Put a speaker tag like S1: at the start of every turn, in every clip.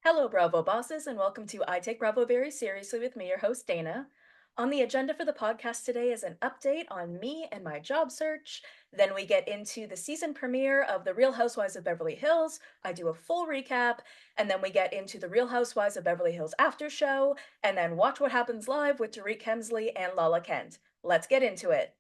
S1: Hello, Bravo bosses, and welcome to I Take Bravo Very Seriously with me, your host, Dana. On the agenda for the podcast today is an update on me and my job search. Then we get into the season premiere of The Real Housewives of Beverly Hills. I do a full recap, and then we get into The Real Housewives of Beverly Hills after show, and then watch what happens live with Dorit Kemsley and Lala Kent. Let's get into it.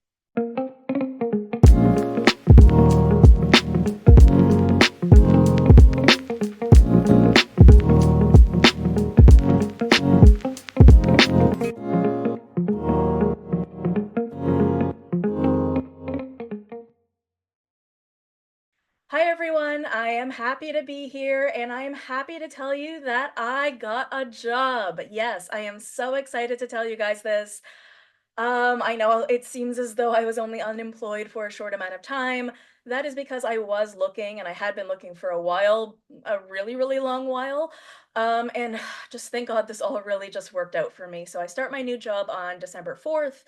S1: Hi everyone, I am happy to be here and I am happy to tell you that I got a job. Yes, I am so excited to tell you guys this. I know it seems as though I was only unemployed for a short amount of time. That is because I was looking and I had been looking for a while, a really, really long while. And just thank God this all really just worked out for me. So I start my new job on December 4th.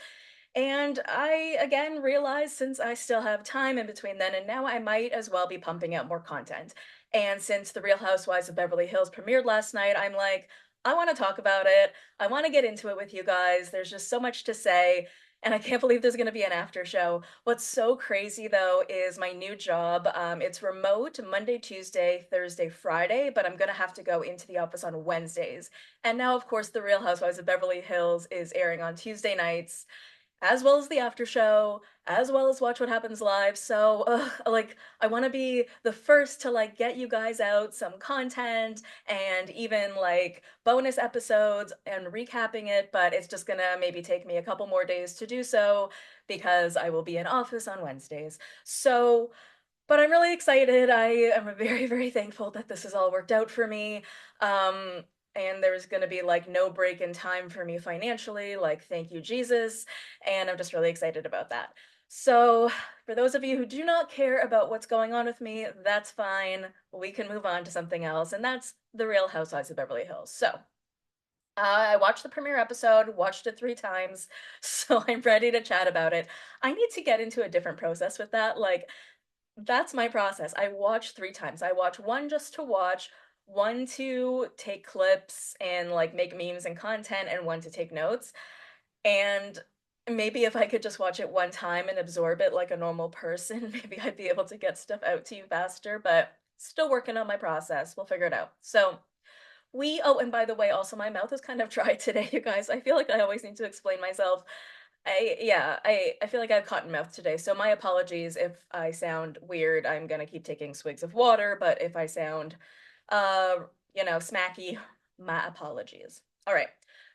S1: And I again realized since I still have time in between then and now, I might as well be pumping out more content. And since The Real Housewives of Beverly Hills premiered last night, I'm like, I want to talk about it. I want to get into it with you guys. There's just so much to say. And I can't believe there's going to be an after show. What's so crazy though is my new job. It's remote Monday, Tuesday, Thursday, Friday, but I'm going to have to go into the office on Wednesdays. And now, of course, The Real Housewives of Beverly Hills is airing on Tuesday nights as well as the after show, as well as Watch What Happens Live. So, like, I want to be the first to like get you guys out some content and even like bonus episodes and recapping it. But it's just gonna maybe take me a couple more days to do so because I will be in office on Wednesdays. So, but I'm really excited. I am very, very thankful that this has all worked out for me. Um, and there's going to be like no break in time for me financially. Like, thank you, Jesus. And I'm just really excited about that. So, for those of you who do not care about what's going on with me, that's fine. We can move on to something else. And that's The Real Housewives of Beverly Hills. So, I watched the premiere episode, watched it 3 times, so I'm ready to chat about it. I need to get into a different process with that. Like, that's my process. I watch 3 times. I watch one just to watch, one to take clips and like make memes and content, and one to take notes. And maybe if I could just watch it one time and absorb it like a normal person, maybe I'd be able to get stuff out to you faster, but still working on my process. We'll figure it out. So, oh, and by the way, also my mouth is kind of dry today, you guys. I feel like I always need to explain myself. Yeah, I feel like I have cotton mouth today, so my apologies if I sound weird. I'm gonna keep taking swigs of water, but if I sound, uh, smacky, my apologies. All right.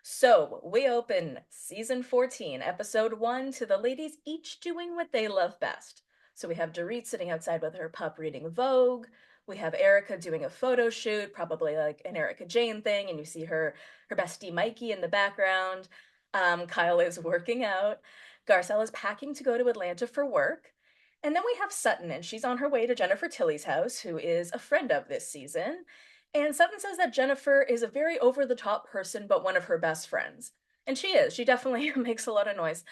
S1: So we open season 14, episode 1, to the ladies each doing what they love best. So we have Dorit sitting outside with her pup reading Vogue. We have Erika doing a photo shoot, probably like an Erika Jayne thing, and you see her bestie Mikey in the background. Kyle is working out. Garcelle is packing to go to Atlanta for work. And then we have Sutton, and she's on her way to Jennifer Tilly's house, who is a friend of this season. And Sutton says that Jennifer is a very over the top person, but one of her best friends. And she is. She definitely makes a lot of noise.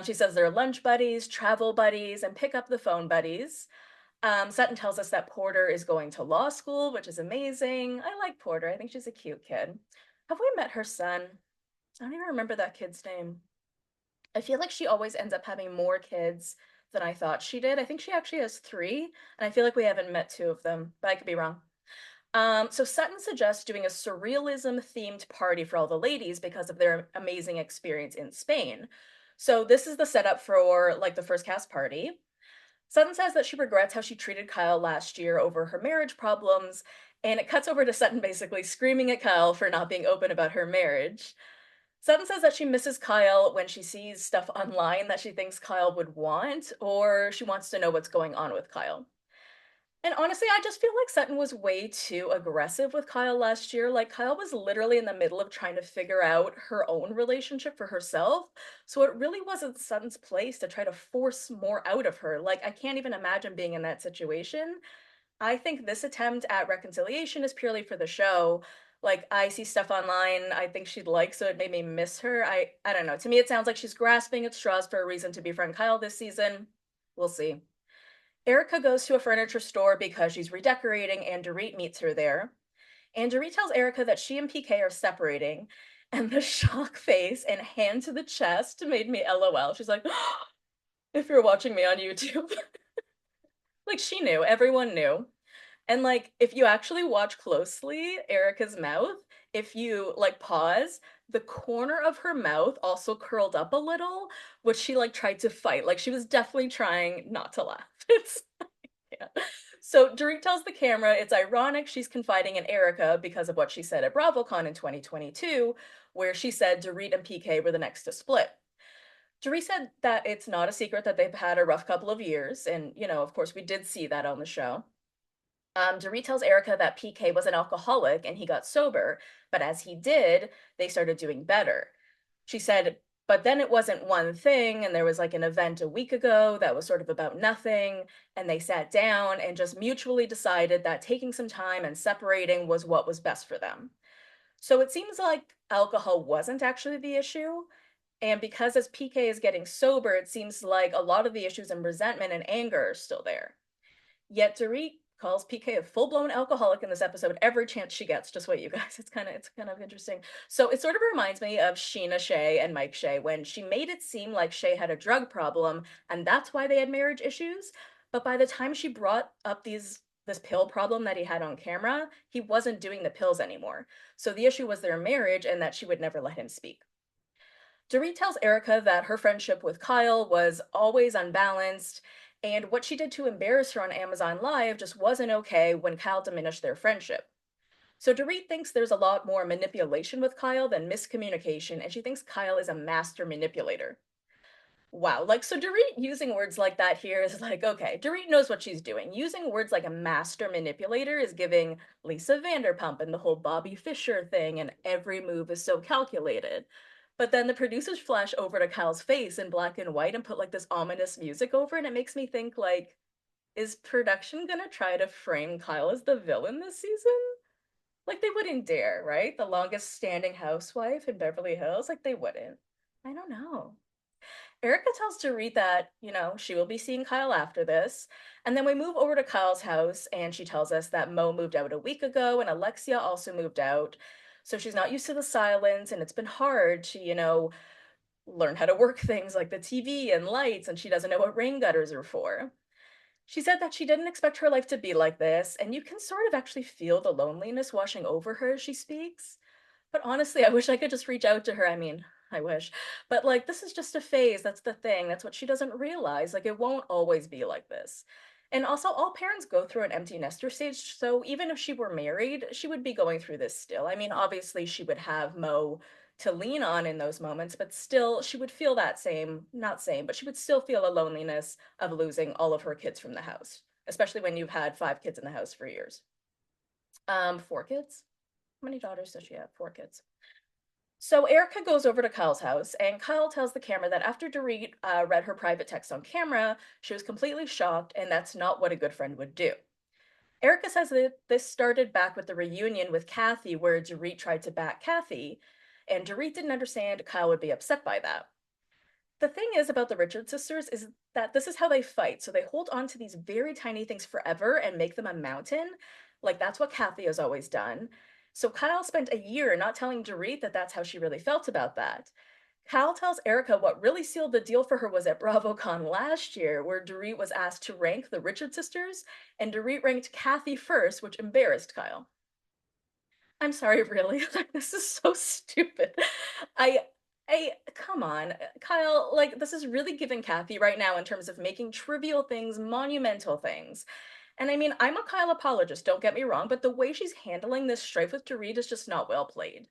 S1: She says they're lunch buddies, travel buddies, and pick up the phone buddies. Sutton tells us that Porter is going to law school, which is amazing. I like Porter. I think she's a cute kid. Have we met her son? I don't even remember that kid's name. I feel like she always ends up having more kids than I thought she did. I think she actually has 3, and I feel like we haven't met 2 of them, but I could be wrong. So Sutton suggests doing a surrealism themed party for all the ladies because of their amazing experience in Spain. So this is the setup for like the first cast party. Sutton says that she regrets how she treated Kyle last year over her marriage problems, and it cuts over to Sutton basically screaming at Kyle for not being open about her marriage. Sutton says that she misses Kyle when she sees stuff online that she thinks Kyle would want, or she wants to know what's going on with Kyle. And honestly, I just feel like Sutton was way too aggressive with Kyle last year. Like, Kyle was literally in the middle of trying to figure out her own relationship for herself. So it really wasn't Sutton's place to try to force more out of her. Like, I can't even imagine being in that situation. I think this attempt at reconciliation is purely for the show. Like, I see stuff online I think she'd like, so it made me miss her. I don't know. To me, it sounds like she's grasping at straws for a reason to befriend Kyle this season. We'll see. Erica goes to a furniture store because she's redecorating, and Dorit meets her there. And Dorit tells Erika that she and PK are separating, and the shock face and hand to the chest made me LOL. She's like, if you're watching me on YouTube. Like she knew, everyone knew. And like if you actually watch closely Erika's mouth, if you like pause, the corner of her mouth also curled up a little, which she like tried to fight. Like she was definitely trying not to laugh. It's yeah. So Dorit tells the camera it's ironic she's confiding in Erika because of what she said at BravoCon in 2022, where she said Dorit and PK were the next to split. Dorit said that it's not a secret that they've had a rough couple of years, and of course, we did see that on the show. Dorit tells Erika that PK was an alcoholic and he got sober, but as he did, they started doing better. She said, but then it wasn't one thing, and there was like an event a week ago that was sort of about nothing, and they sat down and just mutually decided that taking some time and separating was what was best for them. So it seems like alcohol wasn't actually the issue. And because as PK is getting sober, it seems like a lot of the issues and resentment and anger are still there. Yet Dorit calls PK a full-blown alcoholic in this episode every chance she gets. Just wait, you guys. It's kind of interesting. So it sort of reminds me of Sheena Shea and Mike Shea when she made it seem like Shea had a drug problem and that's why they had marriage issues. But by the time she brought up this pill problem that he had on camera, he wasn't doing the pills anymore. So the issue was their marriage and that she would never let him speak. Dorit tells Erika that her friendship with Kyle was always unbalanced, and what she did to embarrass her on Amazon Live just wasn't okay when Kyle diminished their friendship. So Dorit thinks there's a lot more manipulation with Kyle than miscommunication, and she thinks Kyle is a master manipulator. Wow, like, so Dorit using words like that here is like, okay, Dorit knows what she's doing. Using words like a master manipulator is giving Lisa Vanderpump and the whole Bobby Fischer thing, and every move is so calculated. But then the producers flash over to Kyle's face in black and white and put like this ominous music over it, and it makes me think, like, is production gonna try to frame Kyle as the villain this season? Like, they wouldn't dare, right? The longest standing housewife in Beverly Hills? Like, they wouldn't. I don't know. Erika tells Dorit that, she will be seeing Kyle after this. And then we move over to Kyle's house, and she tells us that Mo moved out a week ago, and Alexia also moved out. So she's not used to the silence, and it's been hard to, learn how to work things like the TV and lights, and she doesn't know what rain gutters are for. She said that she didn't expect her life to be like this, and you can sort of actually feel the loneliness washing over her as she speaks. But honestly, I wish I could just reach out to her. I mean, I wish. But like, this is just a phase. That's the thing. That's what she doesn't realize. Like, it won't always be like this. And also, all parents go through an empty nester stage. So even if she were married, she would be going through this still. I mean, obviously, she would have Mo to lean on in those moments, but still, she would feel that same, not same, but she would still feel a loneliness of losing all of her kids from the house, especially when you've had 5 kids in the house for years. 4 kids? How many daughters does she have? 4 kids. So Erica goes over to Kyle's house, and Kyle tells the camera that after Dorit read her private text on camera, she was completely shocked, and that's not what a good friend would do. Erica says that this started back with the reunion with Kathy, where Dorit tried to back Kathy, and Dorit didn't understand Kyle would be upset by that. The thing is about the Richard sisters is that this is how they fight. So they hold on to these very tiny things forever and make them a mountain. Like that's what Kathy has always done. So Kyle spent a year not telling Dorit that that's how she really felt about that. Kyle tells Erica what really sealed the deal for her was at BravoCon last year, where Dorit was asked to rank the Richard sisters, and Dorit ranked Kathy first, which embarrassed Kyle. I'm sorry, really? This is so stupid. I come on, Kyle, like this is really giving Kathy right now in terms of making trivial things monumental things. And I mean, I'm a Kyle apologist, don't get me wrong, but the way she's handling this strife with Dorit is just not well played.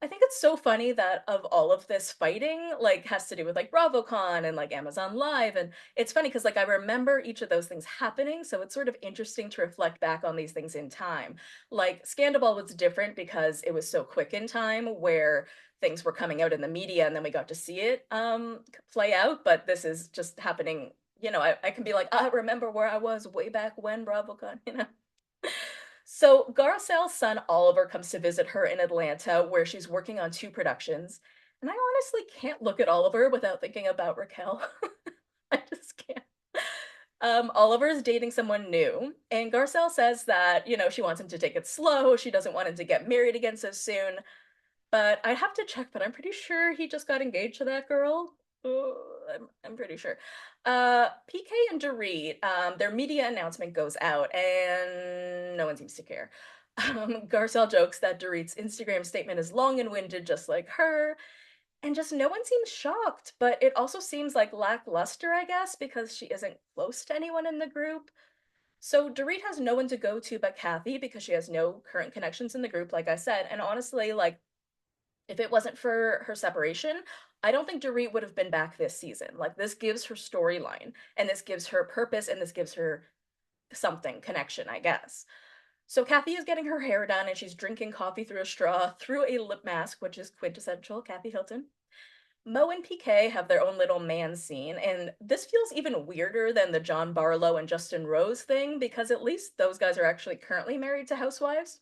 S1: I think it's so funny that of all of this fighting, like, has to do with like BravoCon and like Amazon Live. And it's funny because like I remember each of those things happening. So it's sort of interesting to reflect back on these things in time. Like Scandal was different because it was so quick in time where things were coming out in the media and then we got to see it play out. But this is just happening, I can be like, I remember where I was way back when BravoCon. So Garcelle's son Oliver comes to visit her in Atlanta, where she's working on 2 productions. And I honestly can't look at Oliver without thinking about Raquel. I just can't. Oliver is dating someone new, and Garcelle says that, she wants him to take it slow. She doesn't want him to get married again so soon. But I have to check, but I'm pretty sure he just got engaged to that girl. I'm pretty sure. PK and Dorit, their media announcement goes out, and no one seems to care. Garcelle jokes that Dorit's Instagram statement is long and winded, just like her, and just no one seems shocked. But it also seems like lackluster, I guess, because she isn't close to anyone in the group. So Dorit has no one to go to but Kathy because she has no current connections in the group, like I said. And honestly, like, if it wasn't for her separation, I don't think Dorit would have been back this season. Like, this gives her storyline, and this gives her purpose, and this gives her something, connection, I guess. So Kathy is getting her hair done, and she's drinking coffee through a straw through a lip mask, which is quintessential Kathy Hilton. Mo and PK have their own little man scene, and this feels even weirder than the John Barlow and Justin Rose thing because at least those guys are actually currently married to housewives.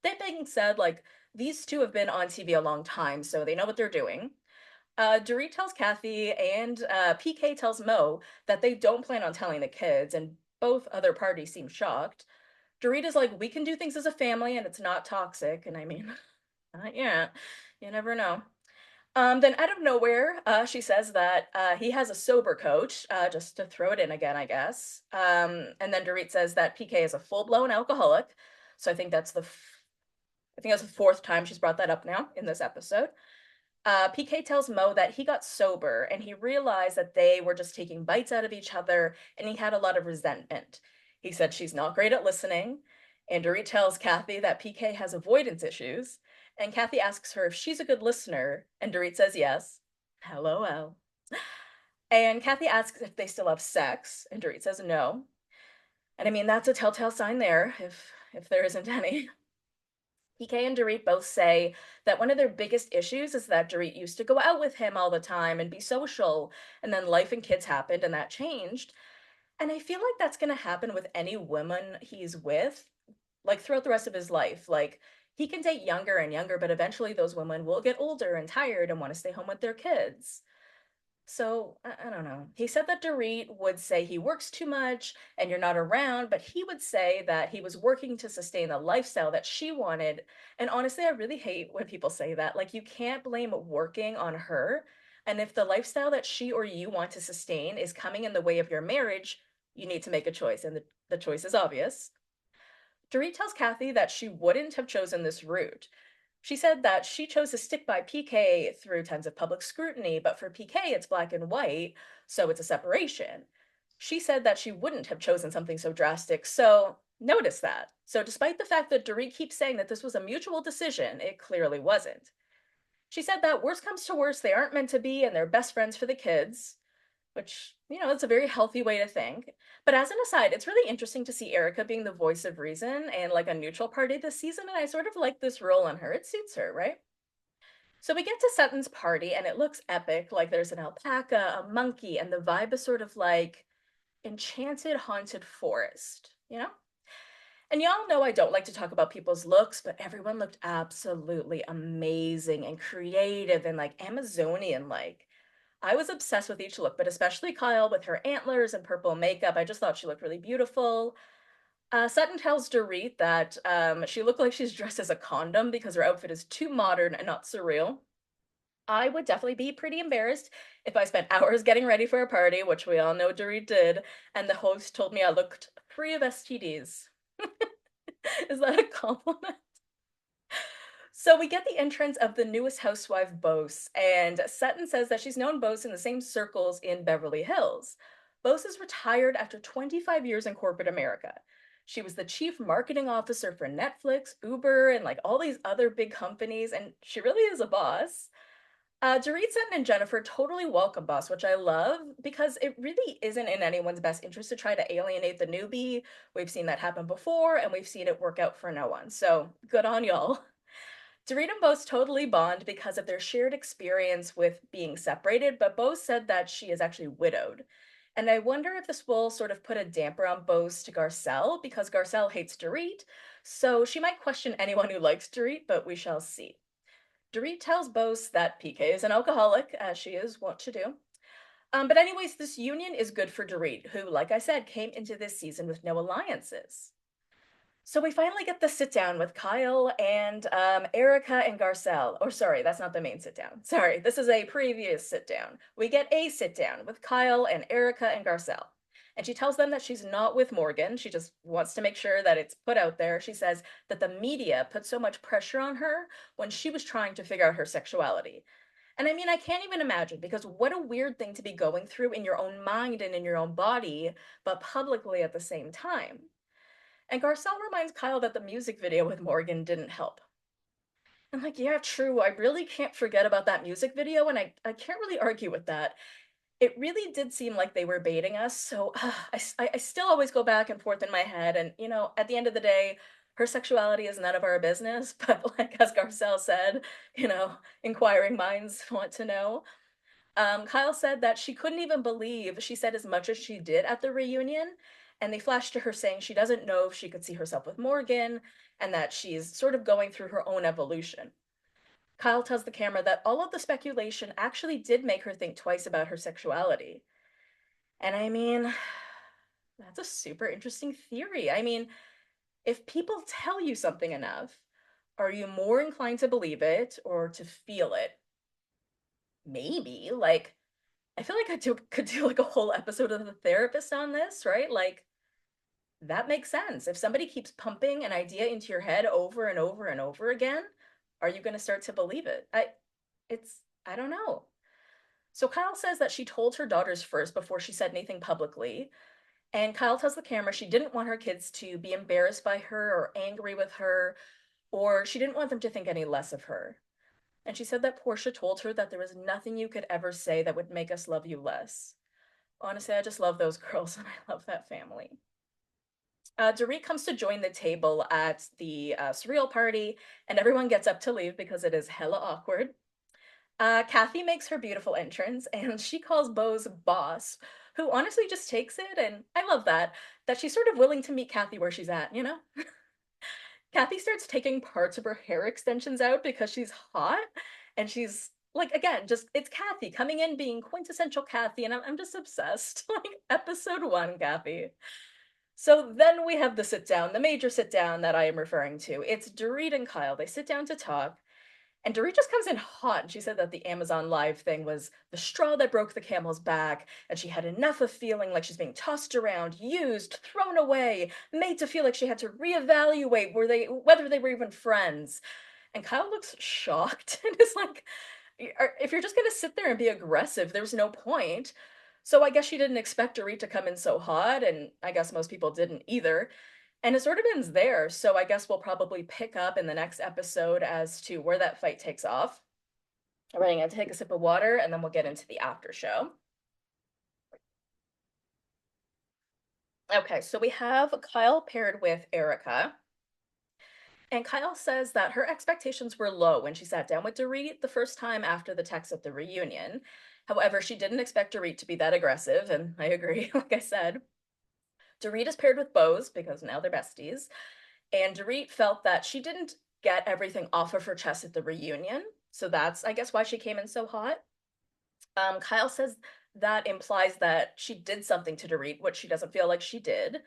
S1: That being said, like, these two have been on TV a long time, so they know what they're doing. Dorit tells Kathy and PK tells Mo that they don't plan on telling the kids, and both other parties seem shocked. Dorit is like, we can do things as a family and it's not toxic, and I mean, yeah, you never know. Then out of nowhere, she says that he has a sober coach, just to throw it in again, I guess. And then Dorit says that PK is a full-blown alcoholic. So I think that's the fourth time she's brought that up now in this episode. PK tells Mo that he got sober and he realized that they were just taking bites out of each other and he had a lot of resentment. He said she's not great at listening. And Dorit tells Kathy that PK has avoidance issues. And Kathy asks her if she's a good listener. And Dorit says yes. LOL. And Kathy asks if they still have sex. And Dorit says no. And I mean, that's a telltale sign there, if there isn't any. PK and Dorit both say that one of their biggest issues is that Dorit used to go out with him all the time and be social, and then life and kids happened and that changed. And I feel like that's going to happen with any woman he's with, like throughout the rest of his life. Like, he can date younger and younger, but eventually those women will get older and tired and want to stay home with their kids. So I don't know. He said that Dorit would say he works too much and you're not around, but he would say that he was working to sustain the lifestyle that she wanted. And honestly, I really hate when people say that. Like, you can't blame working on her. And if the lifestyle that she or you want to sustain is coming in the way of your marriage, you need to make a choice. And the choice is obvious. Dorit tells Kathy that she wouldn't have chosen this route. She said that she chose to stick by PK through tons of public scrutiny, but for PK, it's black and white, so it's a separation. She said that she wouldn't have chosen something so drastic, so notice that. So, despite the fact that Dorit keeps saying that this was a mutual decision, it clearly wasn't. She said that worst comes to worst, they aren't meant to be, and they're best friends for the kids, which, it's a very healthy way to think. But as an aside, it's really interesting to see Erika being the voice of reason and like a neutral party this season, and I sort of like this role on her. It suits her, right? So we get to Sutton's party, and it looks epic. Like, there's an alpaca, a monkey, and the vibe is sort of like enchanted, haunted forest, you know? And y'all know I don't like to talk about people's looks, but everyone looked absolutely amazing and creative and like Amazonian like. I was obsessed with each look, but especially Kyle with her antlers and purple makeup. I just thought she looked really beautiful. Sutton tells Dorit that she looked like she's dressed as a condom because her outfit is too modern and not surreal. I would definitely be pretty embarrassed if I spent hours getting ready for a party, which we all know Dorit did, and the host told me I looked free of STDs. Is that a compliment? So we get the entrance of the newest housewife, Bose, and Sutton says that she's known Bose in the same circles in Beverly Hills. Bose is retired after 25 years in corporate America. She was the chief marketing officer for Netflix, Uber, and like all these other big companies, and she really is a boss. Dorit, Sutton, and Jennifer totally welcome Boss, which I love because it really isn't in anyone's best interest to try to alienate the newbie. We've seen that happen before, and we've seen it work out for no one. So good on y'all. Dorit and Bose totally bond because of their shared experience with being separated, but Bose said that she is actually widowed. And I wonder if this will sort of put a damper on Bose to Garcelle because Garcelle hates Dorit, so she might question anyone who likes Dorit, but we shall see. Dorit tells Bose that PK is an alcoholic, as she is wont to do. But anyways, this union is good for Dorit, who, like I said, came into this season with no alliances. So we finally get the sit down with Kyle and Erika and Garcelle. Or sorry, that's not the main sit down. Sorry, this is a previous sit down. We get a sit down with Kyle and Erika and Garcelle. And she tells them that she's not with Morgan. She just wants to make sure that it's put out there. She says that the media put so much pressure on her when she was trying to figure out her sexuality. And I mean, I can't even imagine because what a weird thing to be going through in your own mind and in your own body, but publicly at the same time. And Garcelle reminds Kyle that the music video with Morgan didn't help. I'm like, yeah, true. I really can't forget about that music video, and I can't really argue with that. It really did seem like they were baiting us, so I still always go back and forth in my head, and at the end of the day, her sexuality is none of our business, but like as Garcelle said, inquiring minds want to know. Kyle said that she couldn't even believe she said as much as she did at the reunion, and they flashed to her saying she doesn't know if she could see herself with Morgan, and that she's sort of going through her own evolution. Kyle tells the camera that all of the speculation actually did make her think twice about her sexuality. And I mean, that's a super interesting theory. I mean, if people tell you something enough, are you more inclined to believe it or to feel it? Maybe. Like, I feel like could do like a whole episode of The Therapist on this, right? Like, that makes sense. If somebody keeps pumping an idea into your head over and over and over again, are you going to start to believe it? I don't know. So Kyle says that she told her daughters first before she said anything publicly. And Kyle tells the camera she didn't want her kids to be embarrassed by her or angry with her, or she didn't want them to think any less of her. And she said that Portia told her that there was nothing you could ever say that would make us love you less. Honestly, I just love those girls and I love that family. Dorit comes to join the table at the surreal party, and everyone gets up to leave because it is hella awkward. Kathy makes her beautiful entrance, and she calls Beau's boss, who honestly just takes it, and I love that she's sort of willing to meet Kathy where she's at, you know? Kathy starts taking parts of her hair extensions out because she's hot, and she's like, again, just it's Kathy coming in being quintessential Kathy, and I'm just obsessed. Like, episode one, Kathy. So then we have the sit down, the major sit down that I am referring to. It's Dorit and Kyle. They sit down to talk, and Dorit just comes in hot. And she said that the Amazon Live thing was the straw that broke the camel's back, and she had enough of feeling like she's being tossed around, used, thrown away, made to feel like she had to reevaluate whether they were even friends. And Kyle looks shocked and is like, if you're just gonna sit there and be aggressive, there's no point. So I guess she didn't expect Dorit to come in so hot, and I guess most people didn't either. And it sort of ends there, so I guess we'll probably pick up in the next episode as to where that fight takes off. All right, I'm gonna take a sip of water and then we'll get into the after show. Okay, so we have Kyle paired with Erika. And Kyle says that her expectations were low when she sat down with Dorit the first time after the text at the reunion. However, she didn't expect Dorit to be that aggressive, and I agree, like I said. Dorit is paired with Bose because now they're besties, and Dorit felt that she didn't get everything off of her chest at the reunion, so that's, I guess, why she came in so hot. Kyle says that implies that she did something to Dorit, which she doesn't feel like she did.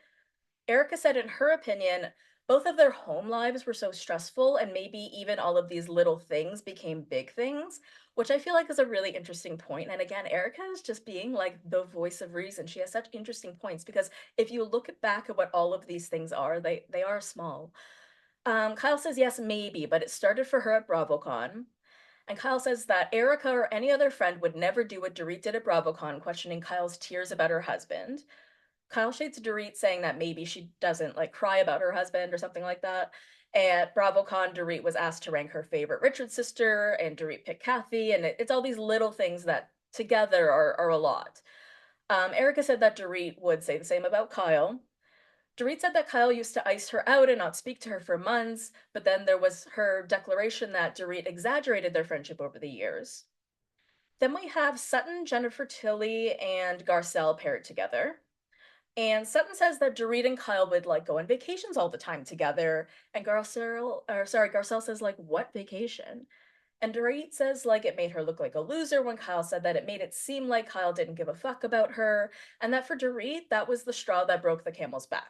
S1: Erika said, in her opinion, both of their home lives were so stressful, and maybe even all of these little things became big things, which I feel like is a really interesting point. And again, Erika is just being like the voice of reason. She has such interesting points because if you look back at what all of these things are, they are small. Kyle says yes, maybe, but it started for her at BravoCon. And Kyle says that Erika or any other friend would never do what Dorit did at BravoCon, questioning Kyle's tears about her husband. Kyle shades Dorit, saying that maybe she doesn't like cry about her husband or something like that. At BravoCon, Dorit was asked to rank her favorite Richard sister, and Dorit picked Kathy, and it's all these little things that together are a lot. Erika said that Dorit would say the same about Kyle. Dorit said that Kyle used to ice her out and not speak to her for months, but then there was her declaration that Dorit exaggerated their friendship over the years. Then we have Sutton, Jennifer Tilly, and Garcelle paired together. And Sutton says that Dorit and Kyle would like go on vacations all the time together. And Garcelle says like, what vacation? And Dorit says like it made her look like a loser when Kyle said that it made it seem like Kyle didn't give a fuck about her, and that for Dorit, that was the straw that broke the camel's back.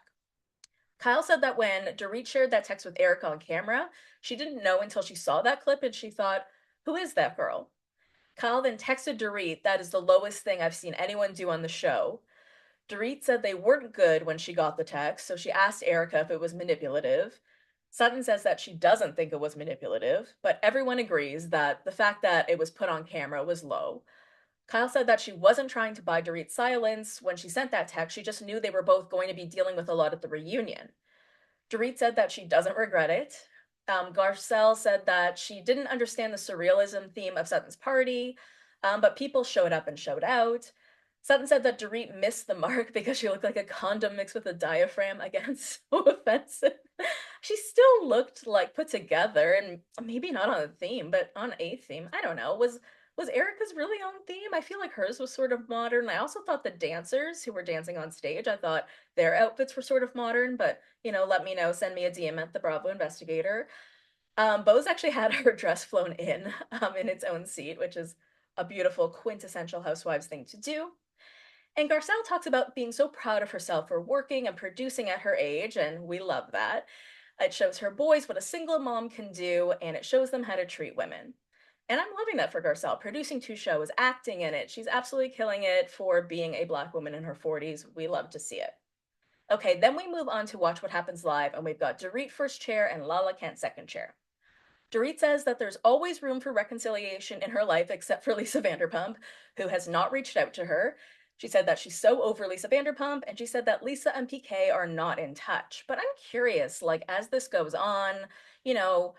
S1: Kyle said that when Dorit shared that text with Erika on camera, she didn't know until she saw that clip and she thought, who is that girl? Kyle then texted Dorit, that is the lowest thing I've seen anyone do on the show. Dorit said they weren't good when she got the text, so she asked Erika if it was manipulative. Sutton says that she doesn't think it was manipulative, but everyone agrees that the fact that it was put on camera was low. Kyle said that she wasn't trying to buy Dorit's silence when she sent that text, she just knew they were both going to be dealing with a lot at the reunion. Dorit said that she doesn't regret it. Garcelle said that she didn't understand the surrealism theme of Sutton's party, but people showed up and showed out. Sutton said that Dorit missed the mark because she looked like a condom mixed with a diaphragm. Again, so offensive. She still looked like put together and maybe not on a theme, but on a theme. I don't know. Was Erika's really on theme? I feel like hers was sort of modern. I also thought the dancers who were dancing on stage, I thought their outfits were sort of modern, but let me know. Send me a DM at the Bravo Investigator. Bose actually had her dress flown in its own seat, which is a beautiful quintessential Housewives thing to do. And Garcelle talks about being so proud of herself for working and producing at her age, and we love that. It shows her boys what a single mom can do, and it shows them how to treat women. And I'm loving that for Garcelle, producing 2 shows, acting in it. She's absolutely killing it for being a Black woman in her 40s. We love to see it. Okay, then we move on to Watch What Happens Live, and we've got Dorit first chair and Lala Kent second chair. Dorit says that there's always room for reconciliation in her life except for Lisa Vanderpump, who has not reached out to her. She said that she's so over Lisa Vanderpump, and she said that Lisa and PK are not in touch. But I'm curious, like, as this goes on, you know,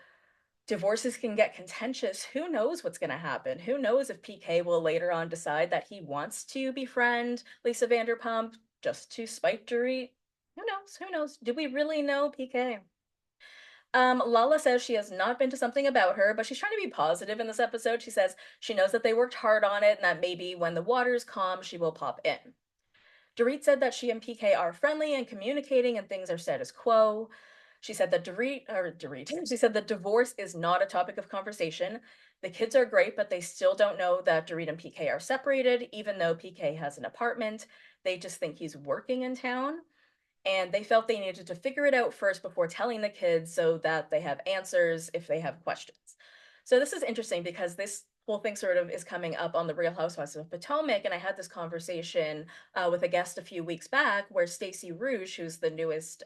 S1: divorces can get contentious. Who knows what's going to happen? Who knows if PK will later on decide that he wants to befriend Lisa Vanderpump just to spite Dorit? Who knows? Who knows? Do we really know PK? Lala says she has not been to something about her, but she's trying to be positive in this episode. She says she knows that they worked hard on it and that maybe when the water's calm, she will pop in. Dorit said that she and PK are friendly and communicating and things are status quo. She said that she said that divorce is not a topic of conversation. The kids are great, but they still don't know that Dorit and PK are separated, even though PK has an apartment. They just think he's working in town and they felt they needed to figure it out first before telling the kids so that they have answers if they have questions. So this is interesting because this whole thing sort of is coming up on the Real Housewives of Potomac, and I had this conversation with a guest a few weeks back where Stacey Rouge, who's the newest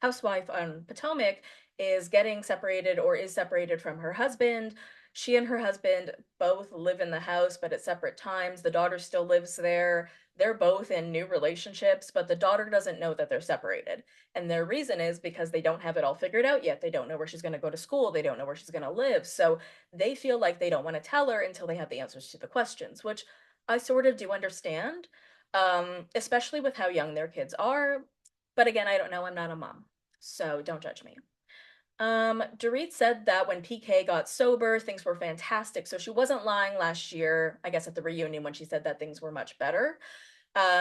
S1: housewife on Potomac, is getting separated or is separated from her husband. She and her husband both live in the house, but at separate times. The daughter still lives there. They're both in new relationships, but the daughter doesn't know that they're separated. And their reason is because they don't have it all figured out yet. They don't know where she's going to go to school. They don't know where she's going to live. So they feel like they don't want to tell her until they have the answers to the questions, which I sort of do understand, especially with how young their kids are. But again, I don't know. I'm not a mom, so don't judge me. Dorit said that when PK got sober, things were fantastic. So she wasn't lying last year, I guess at the reunion when she said that things were much better.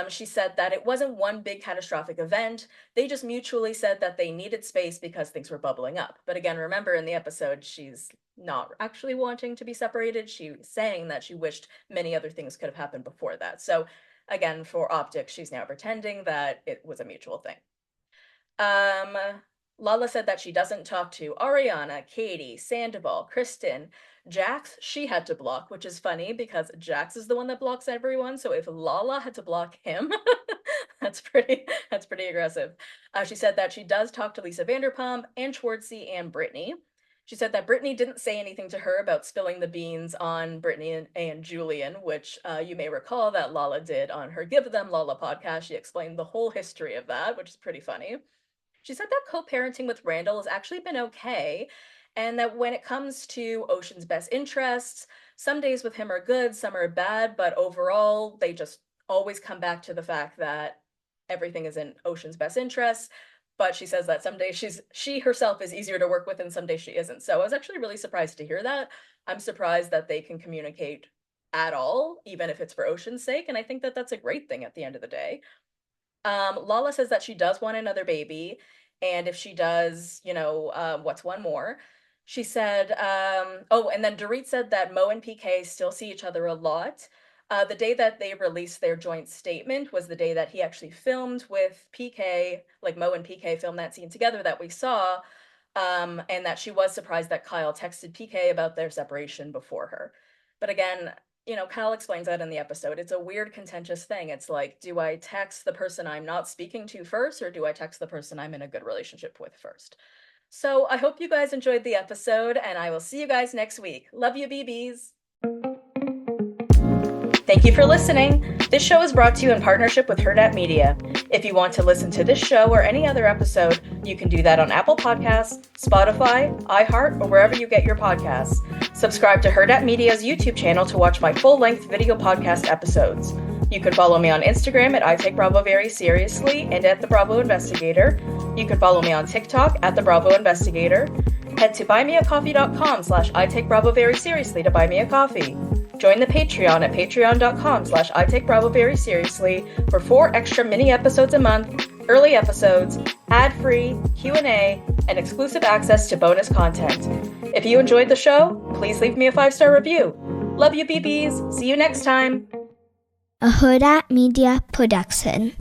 S1: She said that it wasn't one big catastrophic event. They just mutually said that they needed space because things were bubbling up. But again, remember in the episode, she's not actually wanting to be separated. She was saying that she wished many other things could have happened before that. So again, for optics, she's now pretending that it was a mutual thing. Um, Lala said that she doesn't talk to Ariana, Katie, Sandoval, Kristen, Jax. She had to block, which is funny because Jax is the one that blocks everyone. So if Lala had to block him, that's pretty aggressive. She said that she does talk to Lisa Vanderpump and Schwartzy and Brittany. She said that Brittany didn't say anything to her about spilling the beans on Brittany and Julian, which you may recall that Lala did on her Give Them Lala podcast. She explained the whole history of that, which is pretty funny. She said that co-parenting with Randall has actually been okay, and that when it comes to Ocean's best interests, some days with him are good, some are bad, but overall, they just always come back to the fact that everything is in Ocean's best interests. But she says that some days she herself is easier to work with and some days she isn't. So I was actually really surprised to hear that. I'm surprised that they can communicate at all, even if it's for Ocean's sake, and I think that that's a great thing at the end of the day. Lala says that she does want another baby, and if she does, what's one more? She said, oh, and then Dorit said that Mo and PK still see each other a lot. The day that they released their joint statement was the day that he actually filmed with PK, like Mo and PK filmed that scene together that we saw, and that she was surprised that Kyle texted PK about their separation before her. But again, Kyle explains that in the episode. It's a weird, contentious thing. It's like, do I text the person I'm not speaking to first, or do I text the person I'm in a good relationship with first? So I hope you guys enjoyed the episode, and I will see you guys next week. Love you, BBs. Thank you for listening. This show is brought to you in partnership with Hurrdat Media. If you want to listen to this show or any other episode, you can do that on Apple Podcasts, Spotify, iHeart, or wherever you get your podcasts. Subscribe to Hurrdat Media's YouTube channel to watch my full-length video podcast episodes. You can follow me on Instagram at I Take Bravo Very Seriously and at The Bravo Investigator. You can follow me on TikTok at The Bravo Investigator. Head to buymeacoffee.com/I Take Bravo Very Seriously to buy me a coffee. Join the Patreon at patreon.com/I Take Bravo Very Seriously for 4 extra mini episodes a month, early episodes, ad-free, Q&A, and exclusive access to bonus content. If you enjoyed the show, please leave me a 5-star review. Love you, BBs. See you next time.
S2: A Hurrdat Media Production.